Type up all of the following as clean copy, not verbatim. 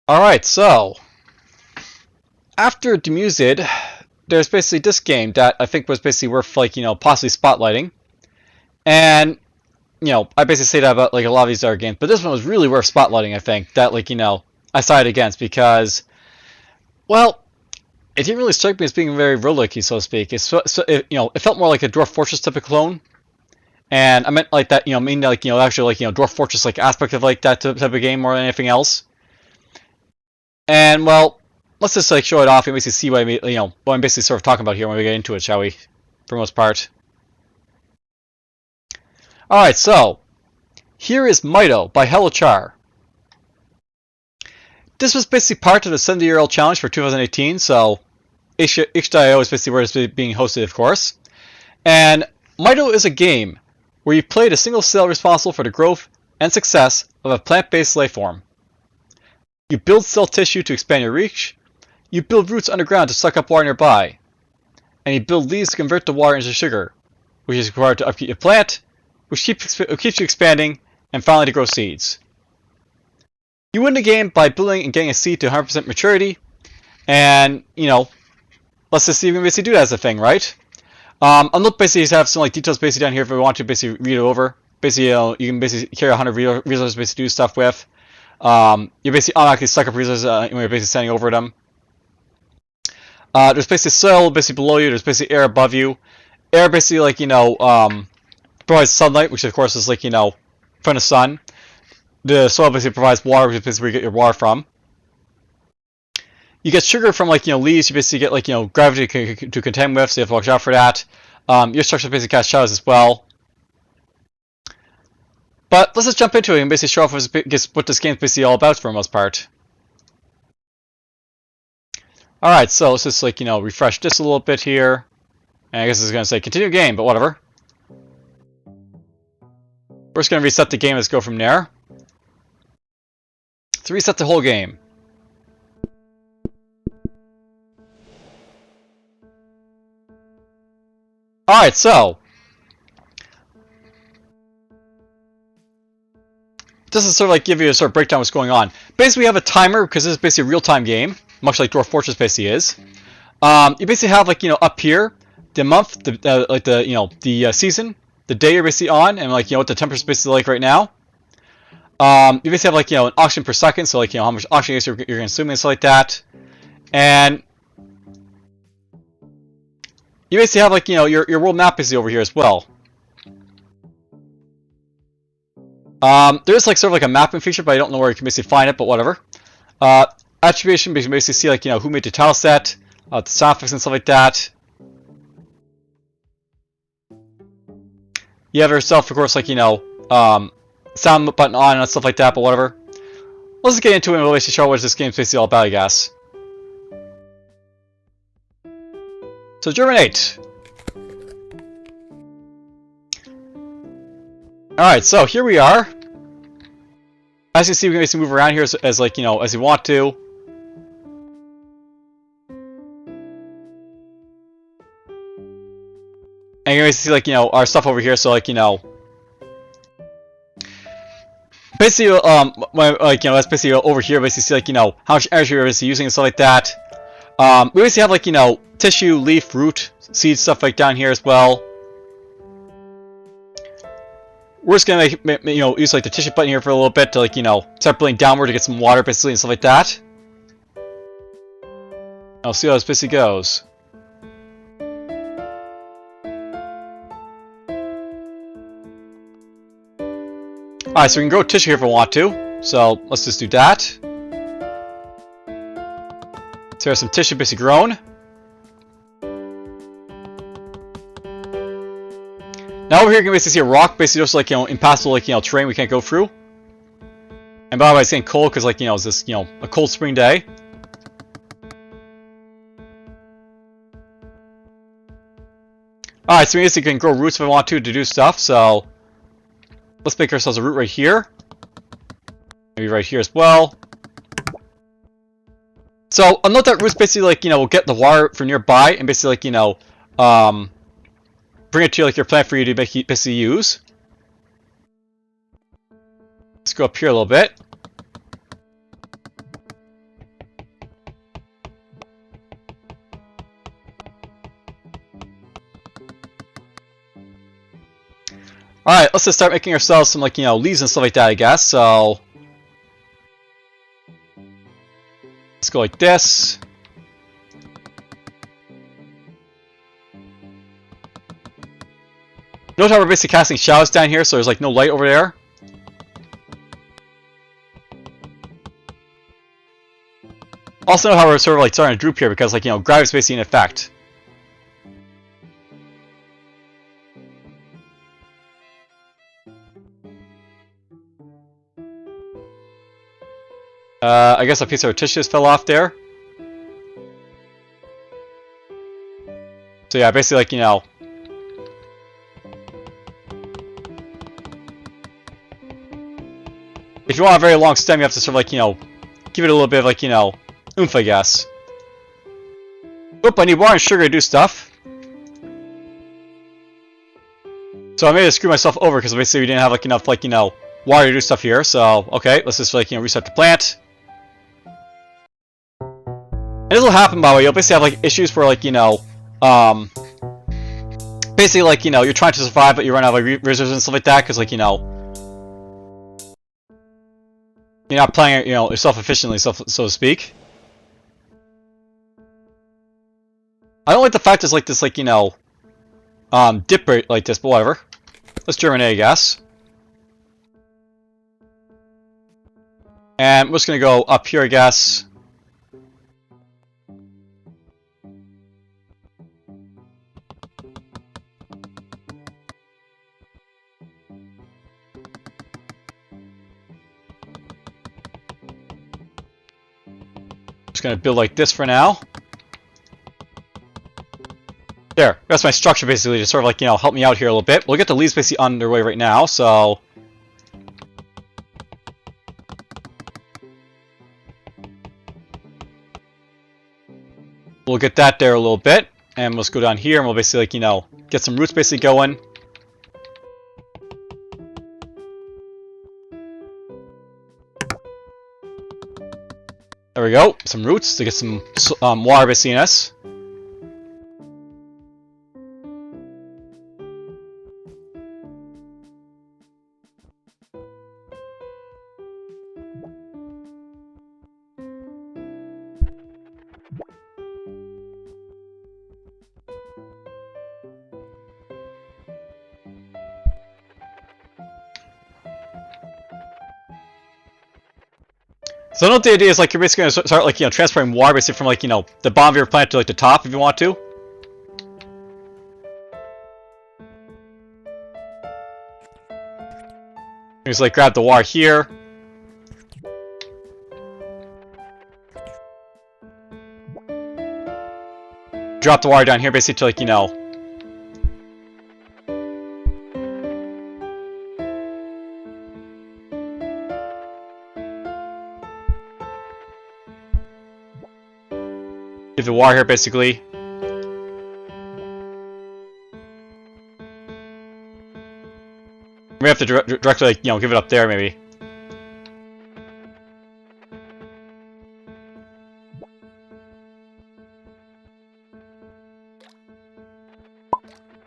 Alright, so after Demused, there's basically this game that I think was basically worth possibly spotlighting. And I basically say that about a lot of these other games, but this one was really worth spotlighting, I think, that I sided against because, well, it didn't really strike me as being very roguelike, so to speak. It felt more like a Dwarf Fortress type of clone. And I meant like that, actually Dwarf Fortress aspect of that type of game more than anything else. And well, let's just show it off and basically see what what I'm basically sort of talking about here when we get into it, shall we? For the most part. All right, so here is Mito by Hellochar. This was basically part of the 70-year-old challenge for 2018, so itch.io is basically where it's being hosted, of course. And Mito is a game where you play the single cell responsible for the growth and success of a plant-based life form. You build cell tissue to expand your reach, you build roots underground to suck up water nearby, and you build leaves to convert the water into sugar, which is required to upkeep your plant, which keeps you expanding, and finally to grow seeds. You win the game by building and getting a seed to 100% maturity, and, let's just see if we can basically do that as a thing, right? I'll not basically have some details basically down here if we want to basically read it over. Basically, you can basically carry 100 resources to basically do stuff with. You basically automatically suck up resources when you're basically standing over them. There's basically soil basically below you. There's basically air above you. Air basically provides sunlight, which of course is from the sun. The soil basically provides water, which is basically where you get your water from. You get sugar from leaves. You basically get gravity to contend with, so you have to watch out for that. Your structure basically cast shadows as well. But let's just jump into it and basically show off what this game's basically all about for the most part. Alright, so let's just refresh this a little bit here. And I guess it's going to say continue game, but whatever. We're just going to reset the game. Let's go from there. Let's reset the whole game. Alright, so this is sort of give you a sort of breakdown of what's going on. Basically, we have a timer because this is basically a real-time game, much like Dwarf Fortress basically is. You basically have up here the month, the season, the day you're basically on, and what the temperature's basically right now. You basically have an oxygen per second, so how much oxygen you're consuming and stuff like that, and you basically have your world map basically over here as well. There's sort of a mapping feature, but I don't know where you can basically find it, but whatever. Attribution, you can basically see who made the tile set, the sound effects and stuff like that. You have yourself, of course, sound button on and stuff like that, but whatever. Let's just get into it and basically show what this game's basically all about, I guess. So germinate. Alright, so here we are. As you see, we can basically move around here as you want to. And you can basically see our stuff over here, so basically that's basically over here, basically see how much energy we're basically using and stuff like that. We basically have tissue, leaf, root, seed stuff down here as well. We're just gonna use the tissue button here for a little bit to start building downward to get some water basically and stuff like that. I'll see how this basically goes. Alright, so we can grow tissue here if we want to. So let's just do that. So there's some tissue basically grown. Now over here you can basically see a rock, basically just impassable terrain we can't go through. And by the way, it's getting cold because it's this a cold spring day. Alright, so we basically can grow roots if we want to do stuff, so let's make ourselves a root right here. Maybe right here as well. So I'll note that roots basically will get the water from nearby and basically bring it to your plant for you to basically use. Let's go up here a little bit. Alright, let's just start making ourselves some, like, you know, leaves and stuff like that, I guess. So let's go like this. Note how we're basically casting shadows down here, so there's like no light over there. Also know how we're sort of like starting to droop here because, like, you know, gravity's basically in effect. I guess a piece of our tissue just fell off there. So yeah, basically, like, you know, if you want a very long stem, you have to sort of, like, you know, give it a little bit of, like, you know, oomph, I guess. Oop, I need water and sugar to do stuff. So I made to screw myself over because basically we didn't have, like, enough, like, you know, water to do stuff here. So, okay, let's just, like, you know, reset the plant. And this will happen, by the way. You'll basically have, like, issues where, like, you know, basically, like, you know, you're trying to survive, but you run out of, like, reserves and stuff like that because, like, you know, you're not playing it, you know, yourself efficiently, so to speak. I don't like the fact it's like this, like, you know, dip rate like this, but whatever. Let's germinate, I guess. And we're just gonna go up here, I guess. Just gonna build like this for now. There, that's my structure basically to sort of, like, you know, help me out here a little bit. We'll get the leaves basically underway right now, so we'll get that there a little bit, and let's go down here and we'll basically, like, you know, get some roots basically going. There we go, some roots to get some water basically in us. So I know the idea is, like, you're basically gonna start, like, you know, transferring water basically from, like, you know, the bottom of your plant to, like, the top if you want to. Just, like, grab the water here. Drop the water down here basically to, like, you know, give the water here basically. We have to directly, like, you know, give it up there maybe.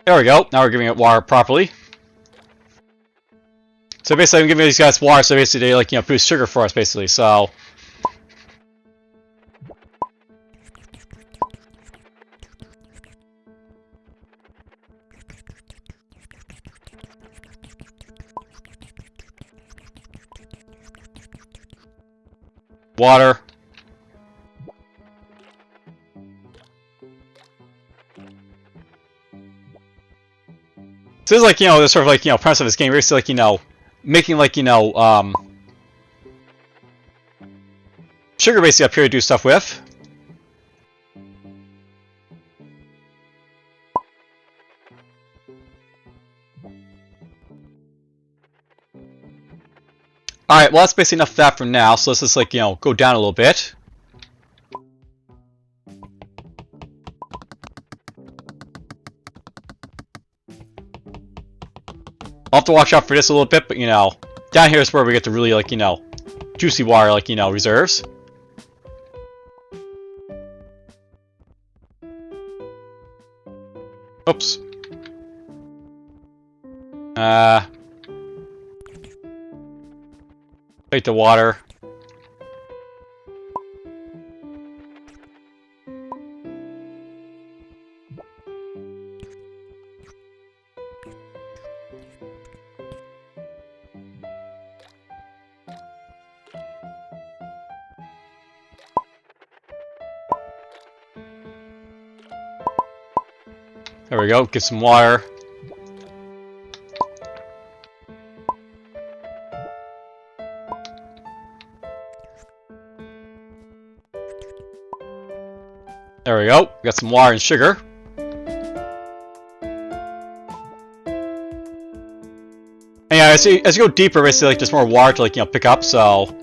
There we go. Now we're giving it water properly. So basically, I'm giving these guys water, so basically they, like, you know, produce sugar for us basically. So water. So this is, like, you know, the sort of, like, you know, premise of this game. Basically, like, you know, making, like, you know, sugar basically up here to do stuff with. Alright, well, that's basically enough of that for now, so let's just, like, you know, go down a little bit. I'll have to watch out for this a little bit, but, you know, down here is where we get the really, like, you know, juicy water, like, you know, reserves. Oops. dissipate the water. There we go, get some water. There we go, got some water and sugar. And yeah, as you go deeper, basically, like, there's more water to, like, you know, pick up, so...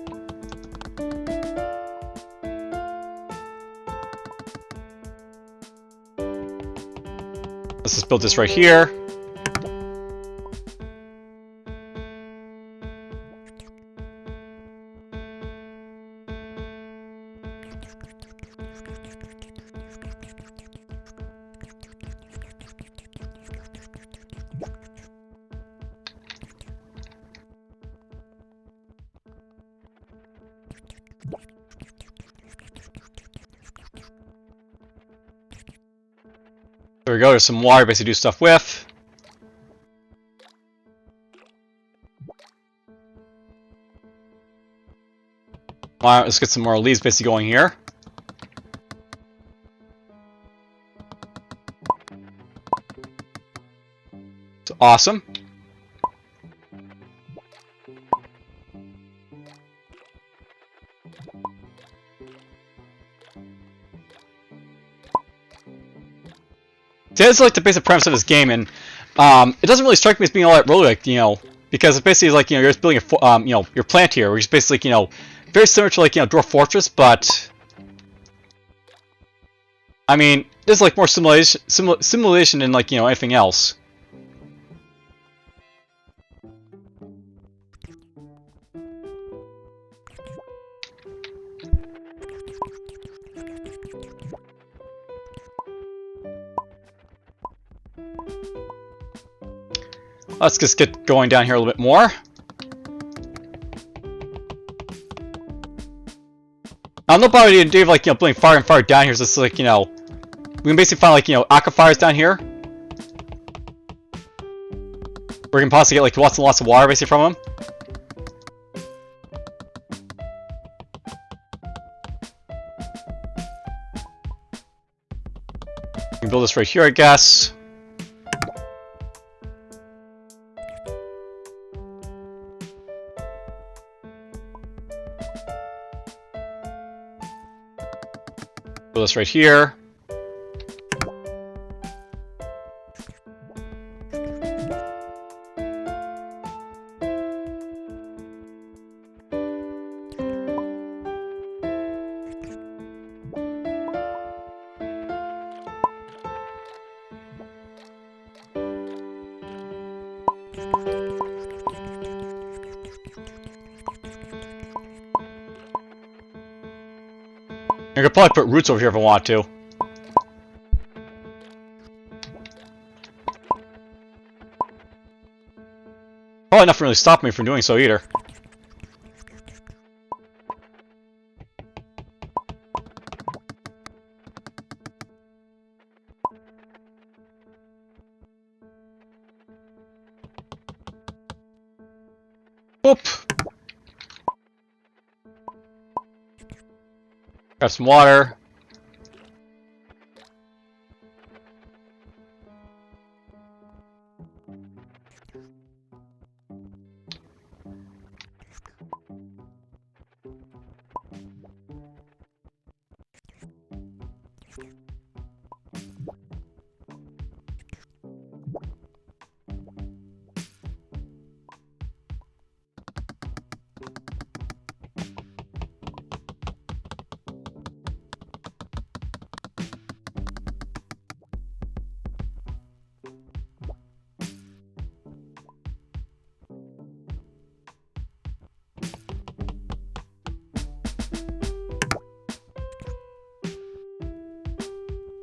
Let's just build this right here. There we go, there's some water basically to do stuff with. Alright, let's get some more leaves basically going here. It's awesome. That's like the basic premise of this game, and it doesn't really strike me as being all that roguelike, you know, because it's basically like, you know, you're just building a, you know, your plant here, which is basically, you know, very similar to, like, you know, Dwarf Fortress, but I mean, there's like more simulation than, like, you know, anything else. Let's just get going down here a little bit more. I'm not about the idea of, like, you know, building far and far down here. So it's like, you know, we can basically find, like, you know, aquifers down here. We can possibly get, like, lots and lots of water basically from them. We can build this right here, I guess. Build this right here. I could probably put roots over here if I want to. Probably nothing really stopping me from doing so either. Boop! Got some water.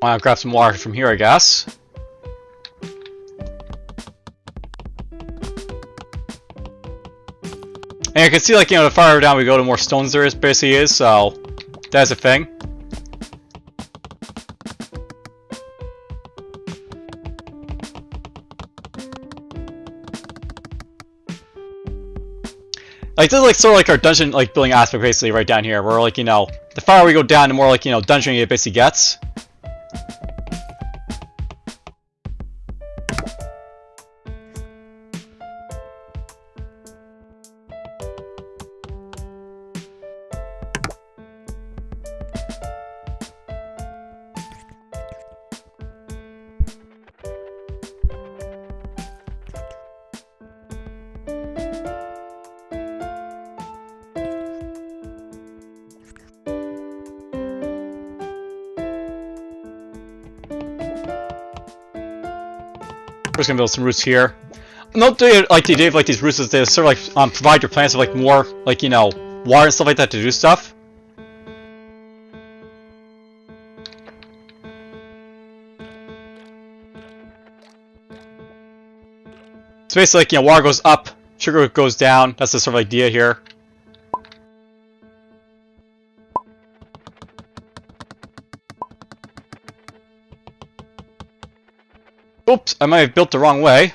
I'll grab some water from here, I guess. And And you can see, like, you know, the farther down we go, the more stones there is, basically is, so that's a thing. Like, this is, like, sort of like our dungeon, like, building aspect, basically, right down here, where, like, you know, the farther we go down, the more, like, you know, dungeoning it basically gets. We're just gonna build some roots here. Note they like the idea of like these roots is they sort of like provide your plants with like more like, you know, water and stuff like that to do stuff. So basically, like, you know, water goes up, sugar goes down. That's the sort of idea here. Oops, I might have built the wrong way.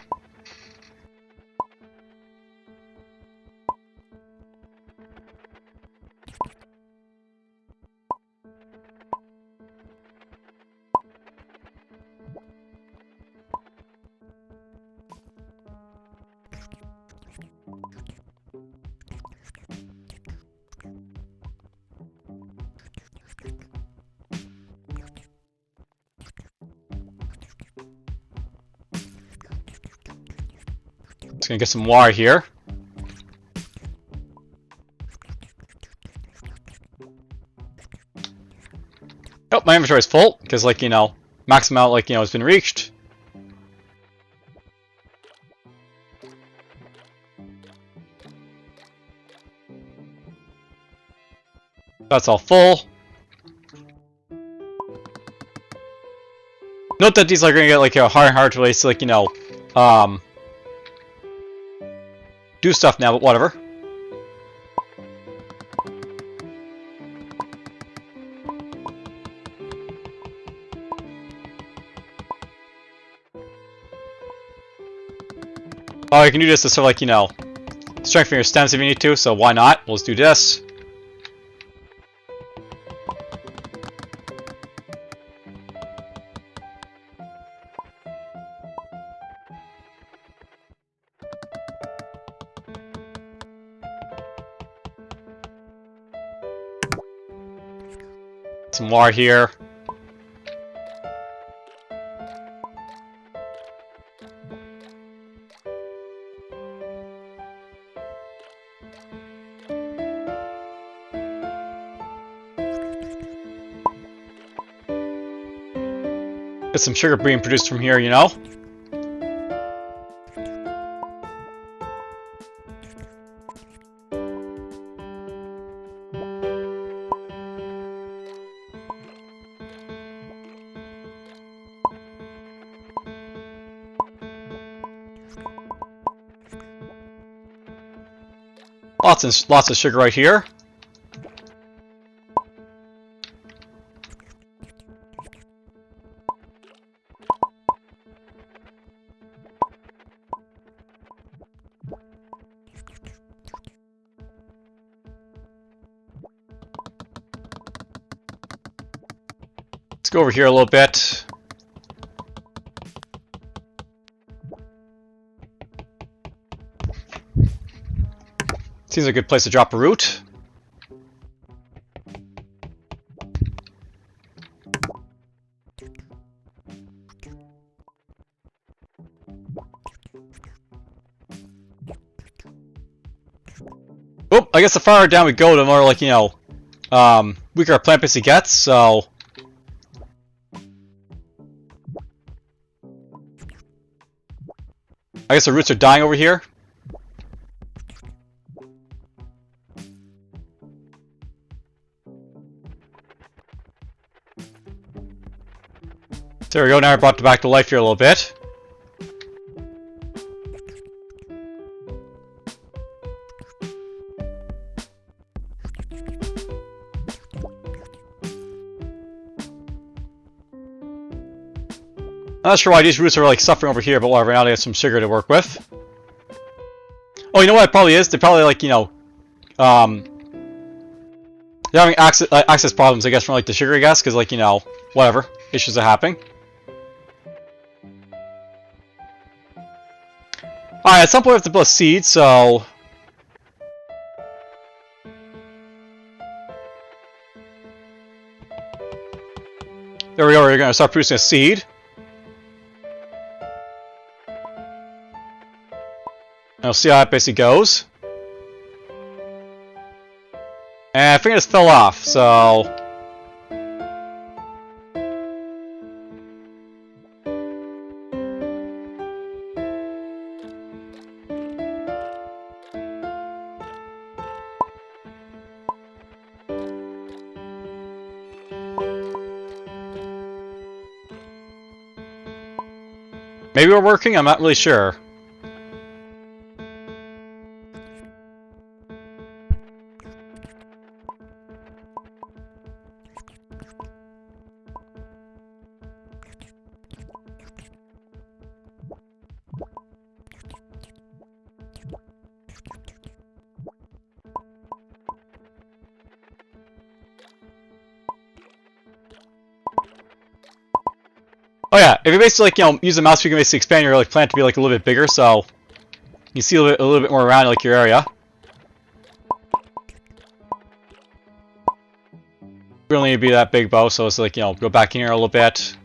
Just gonna get some water here. Oh, my inventory is full because, like, you know, max amount, like, you know, has been reached. That's all full. Note that these are gonna get like, you know, harder and harder to place, like, you know, do stuff now, but whatever. Oh, you can do this to sort of like, you know, strengthen your stems if you need to, so why not? We'll just do this. Some water here. Get some sugar being produced from here, you know? Lots of sugar right here. Let's go over here a little bit. Seems like a good place to drop a root. Oh, I guess the farther down we go, the more, like, you know, weaker our plant basically gets, so... I guess the roots are dying over here. There we go, now I brought it back to life here a little bit. I'm not sure why these roots are like suffering over here, but whatever, now they have some sugar to work with. Oh, you know what it probably is? They're probably like, you know, they're having access problems, I guess, from like the sugar, I guess, because like, you know, whatever, issues are happening. Alright, at some point we have to build a seed, so... There we go, we're going to start producing a seed. And we'll see how that basically goes. And I think it just fell off, so... Maybe we're working? I'm not really sure. Oh yeah, if you basically like, you know, use the mouse, you can basically expand your like plant to be like a little bit bigger, so you see a little bit more around like your area. We don't need to be that big bow, so it's like, you know, go back in here a little bit.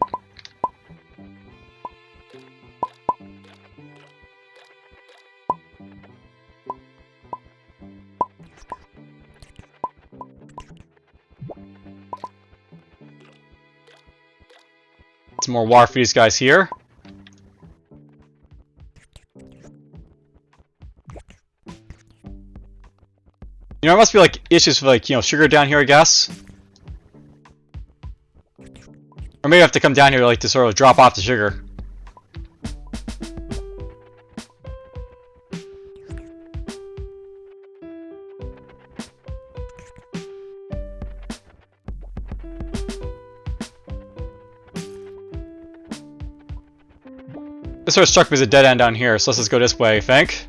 Some more water for these guys here. You know, there must be like issues with like, you know, sugar down here, I guess. Or maybe I have to come down here like to sort of drop off the sugar. This sort of struck me as a dead end down here, so let's just go this way, I think.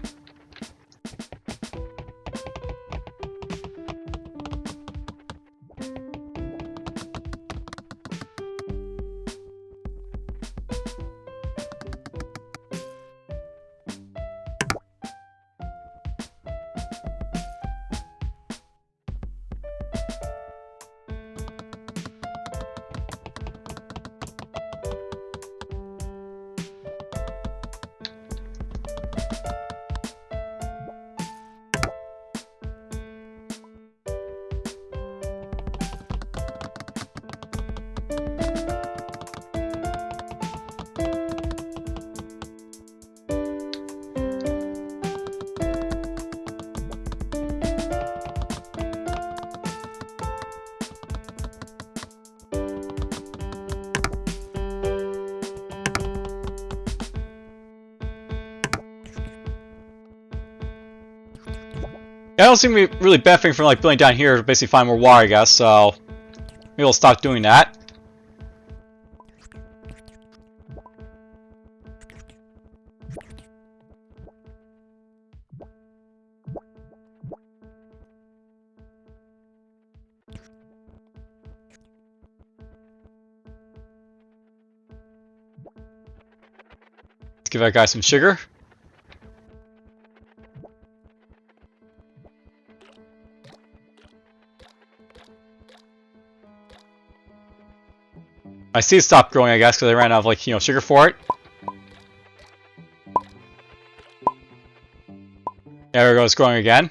Yeah, I don't seem to be really benefiting from like building down here to basically find more water, I guess, so maybe we'll stop doing that. Let's give that guy some sugar. My seed stopped growing, I guess, because I ran out of, like, you know, sugar for it. There we go, it's growing again.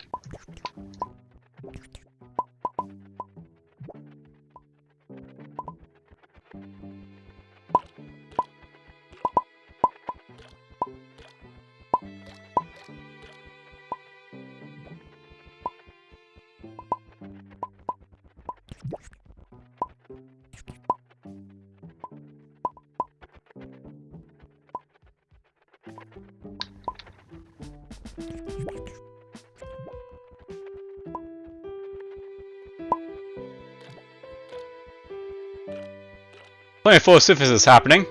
Plenty of photosynthesis happening.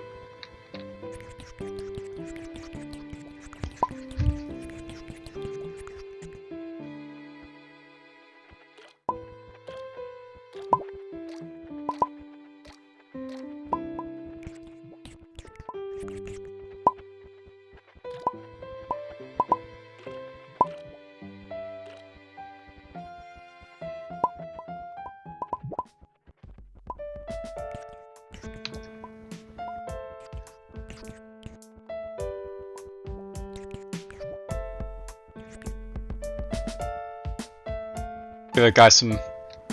Give that guy some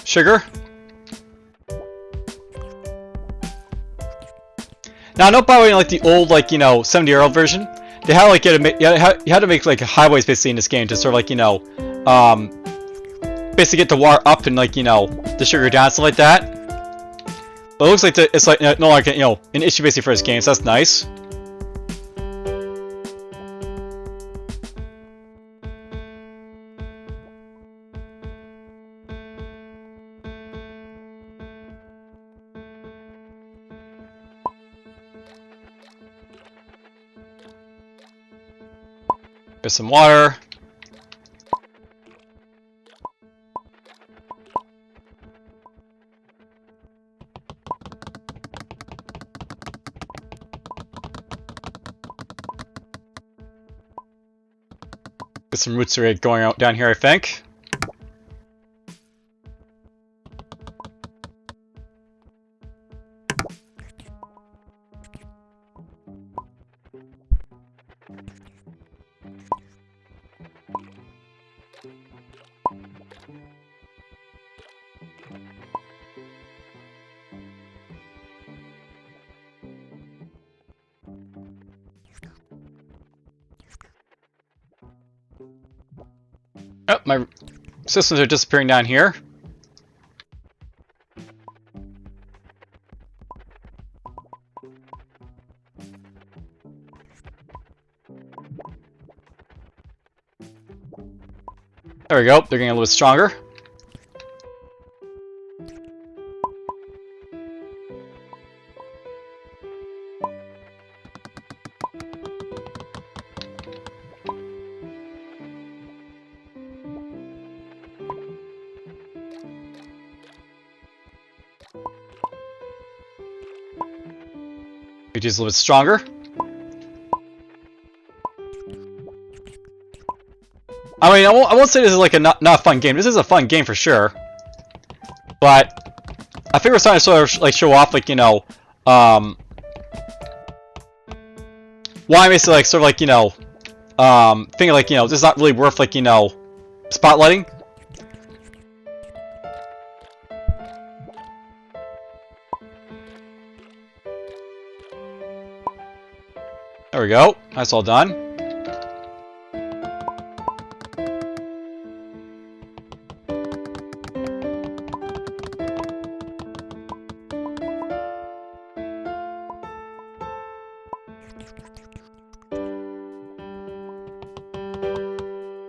sugar. Now, I know probably like the old, like, 70-year-old version, they had like you had to make like highways basically in this game to sort of like basically get the water up and like the sugar down, stuff like that. But it looks like it's like no longer an issue basically for this game, so that's nice. There's some water. Get some roots going out down here, I think. Oh, my systems are disappearing down here. There we go, they're getting a little bit stronger. Which is a little bit stronger. I mean, I won't say this is like a not a fun game. This is a fun game for sure. But I think we're starting to sort of like show off like why I'm basically like sort of like thinking like this is not really worth like spotlighting. There we go. That's all done.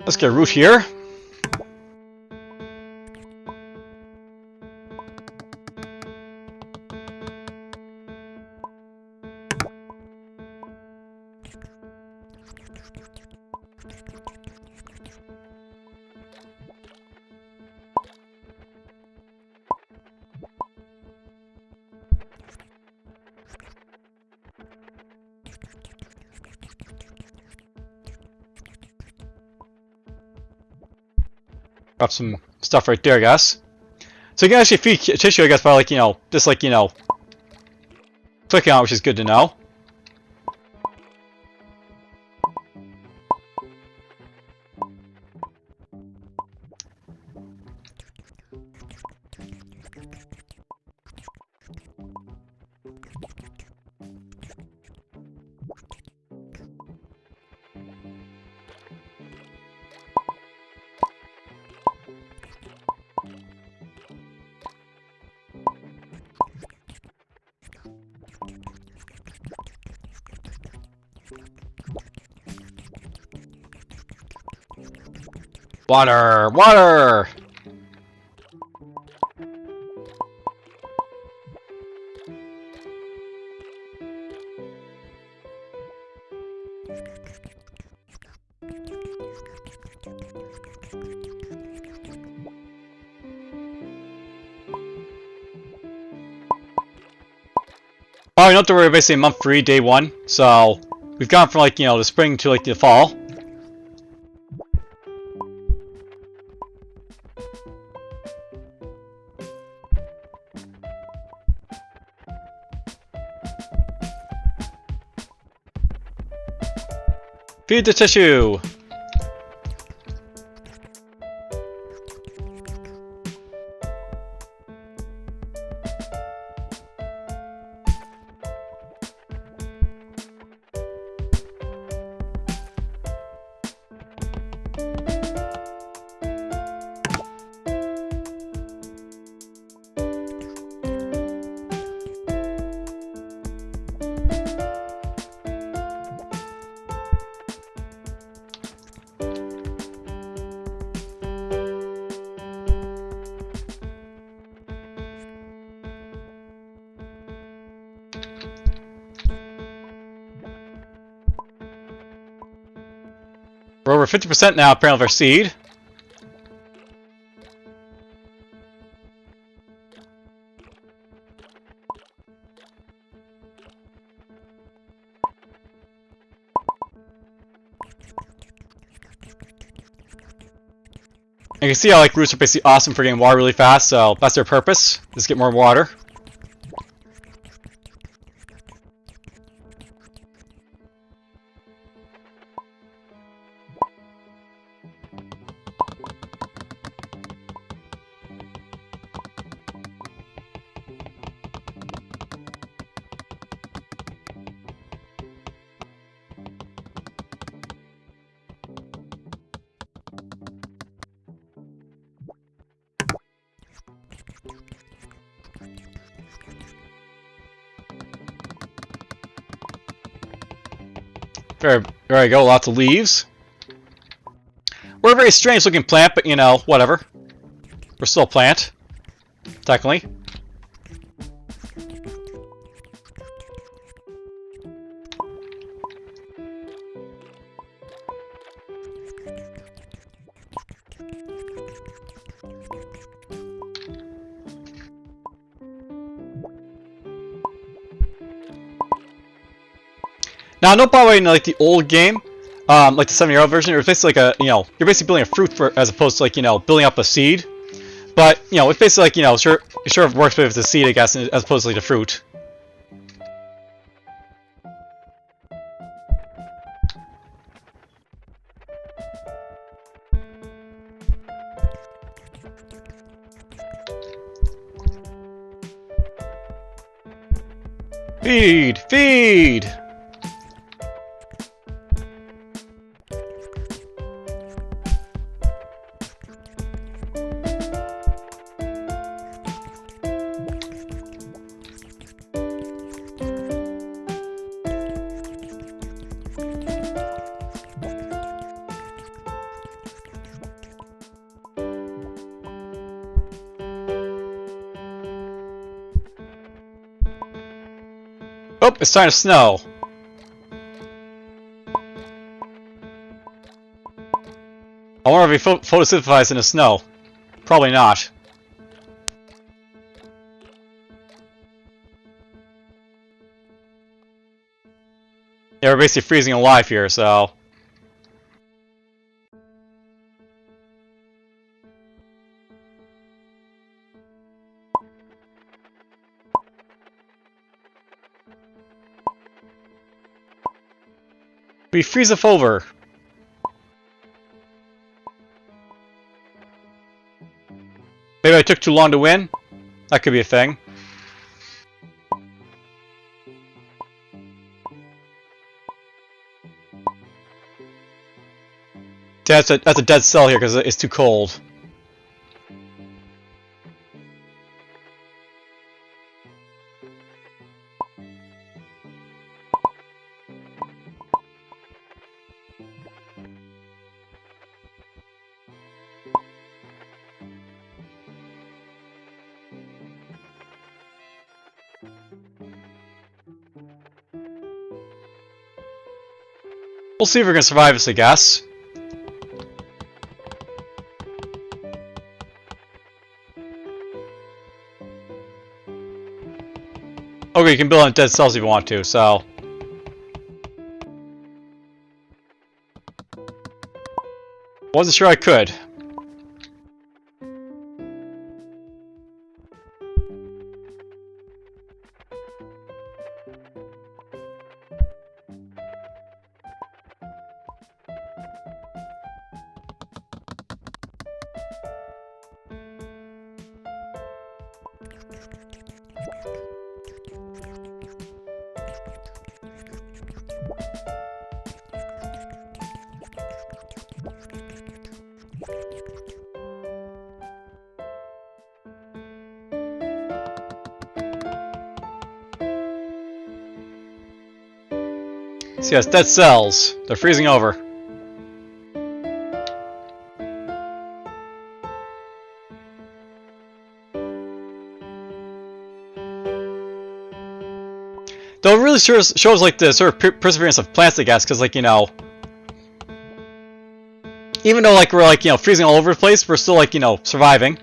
Let's get a root here. Drop some stuff right there, I guess. So you can actually feed tissue, I guess, by like, just like, clicking on it, which is good to know. Water! Water! Oh, you don't have to worry, basically month 3, day 1. So, we've gone from like, the spring to like the fall. Feed the tissue! We're over 50% now, apparently, of our seed. And you can see how like roots are basically awesome for getting water really fast, so that's their purpose. Just get more water. There you go, lots of leaves. We're a very strange looking plant, but whatever. We're still a plant, technically. Now, no problem in like the old game, like the 7-year-old version. It was basically like you're basically building a fruit as opposed to like building up a seed. But it's basically like sure it works with the seed, I guess, as opposed to like the fruit. Feed, feed. Oh, it's starting to snow. I wonder if we photosynthesize in the snow. Probably not. Yeah, we're basically freezing alive here, so... We freeze up over. Maybe I took too long to win? That could be a thing. Yeah, that's a dead cell here because it's too cold. We'll see if we're gonna survive this, I guess. Okay, you can build on dead cells if you want to, so... Wasn't sure I could. So yes, dead cells. They're freezing over. Though it really shows like the sort of perseverance of plants, I guess, because like, you know, even though like we're like, you know, freezing all over the place, we're still like, you know, surviving.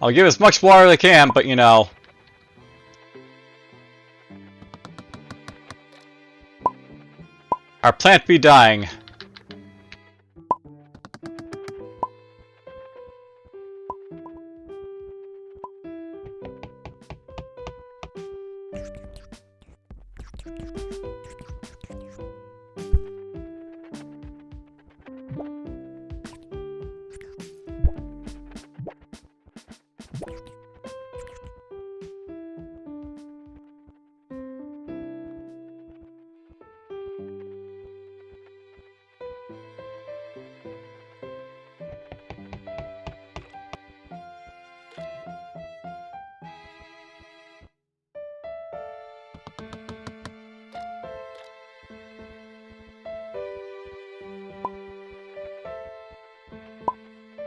I'll give as much water as I can, but you know. Our plant be dying.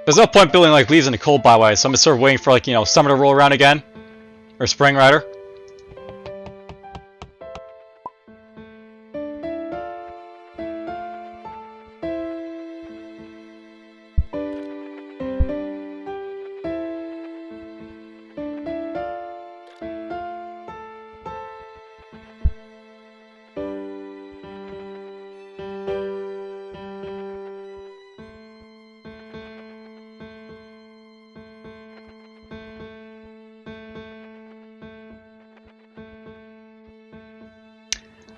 There's no point building like leaves in the cold, by the way, so I'm just sort of waiting for like, you know, summer to roll around again. Or spring, rather.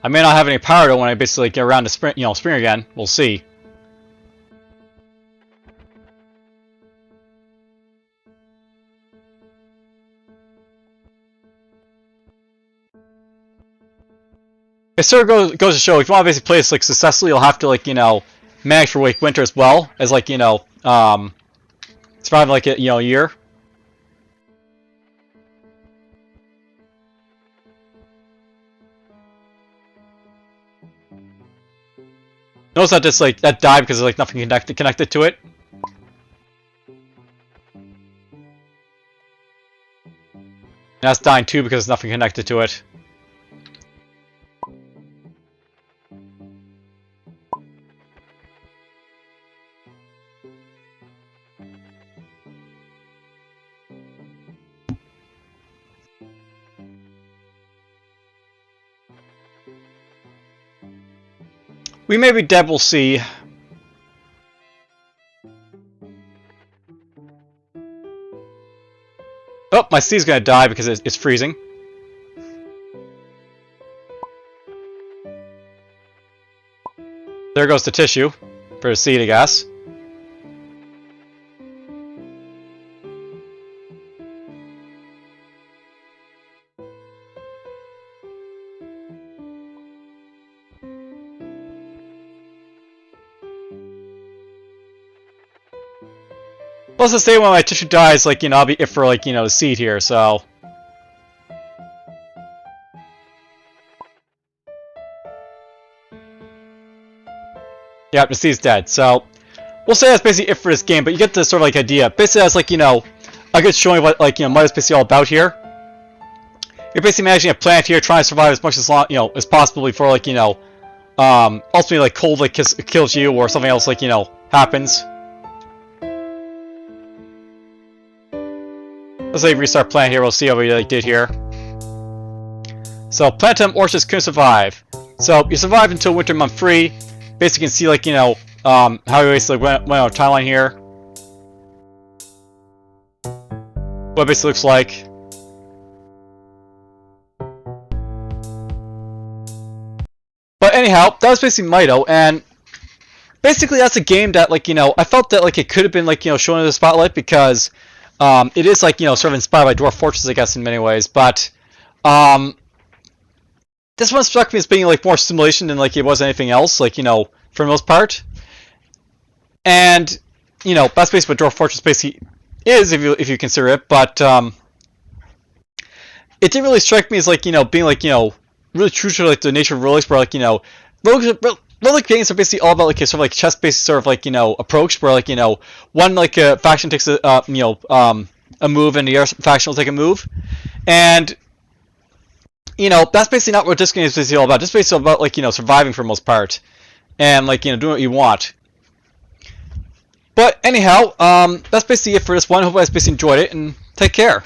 I may not have any power though when I basically get around to spring, you know, spring again. We'll see. It sort of goes to show if you want to basically play this like successfully, you'll have to like, you know, manage for like winter as well as like, you know, survive like a, you know, a year. Notice that just like that died because there's like nothing connected to it. And that's dying too because there's nothing connected to it. We may be dead, we'll see. Oh, my seed's gonna die because it's freezing. There goes the tissue for the seed, I guess. Plus, to say when my tissue dies, like, you know, I'll be it for, like, you know, the seed here, so. Yeah, the seed's dead, so. We'll say that's basically it for this game, but you get the sort of, like, idea. Basically, that's, like, you know, a good showing of what, like, you know, Mito's basically all about here. You're basically managing a plant here, trying to survive as much as long, you know, as possible before, like, you know, ultimately, like, cold, like, kills you, or something else, like, you know, happens. Let's say restart plant here, we'll see how we like, did here. So, Platinum Orchards couldn't survive. So, you survived until winter month 3. Basically, you can see, like, you know, how you basically went on a timeline here. What it basically looks like. But anyhow, that was basically Mito, and basically that's a game that, like, you know, I felt that, like, it could have been, like, you know, shown in the spotlight because it is, like, you know, sort of inspired by Dwarf Fortress, I guess, in many ways, but this one struck me as being, like, more simulation than, like, it was anything else, like, you know, for the most part. And, you know, that's basically what Dwarf Fortress basically is, if you consider it, but it didn't really strike me as, like, you know, being, like, you know, really true to, like, the nature of roguelikes, where, like, you know, roguelike games are basically all about, like, a sort of, like, chess-based sort of, like, you know, approach, where, like, you know, one, like, faction takes a, you know, a move, and the other faction will take a move, and, you know, that's basically not what this game is basically all about. This is basically about, like, you know, surviving for the most part, and, like, you know, doing what you want. But anyhow, that's basically it for this one. Hope you guys basically enjoyed it, and take care.